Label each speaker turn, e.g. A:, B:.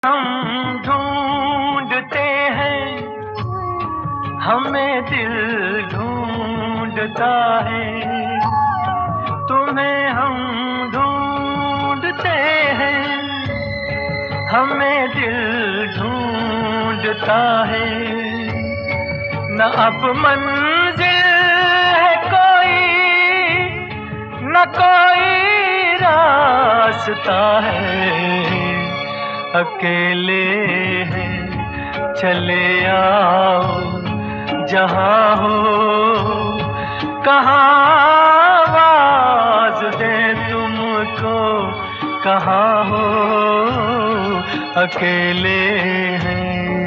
A: हम ढूंढते हैं, हमें दिल ढूंढता है। तुम्हें हम ढूंढते हैं, हमें दिल ढूंढता है। न अब मंजिल है कोई, न कोई रास्ता है। अकेले हैं, चले आओ जहाँ हो, कहाँ आवाज़ दें तुमको, कहाँ हो। अकेले हैं।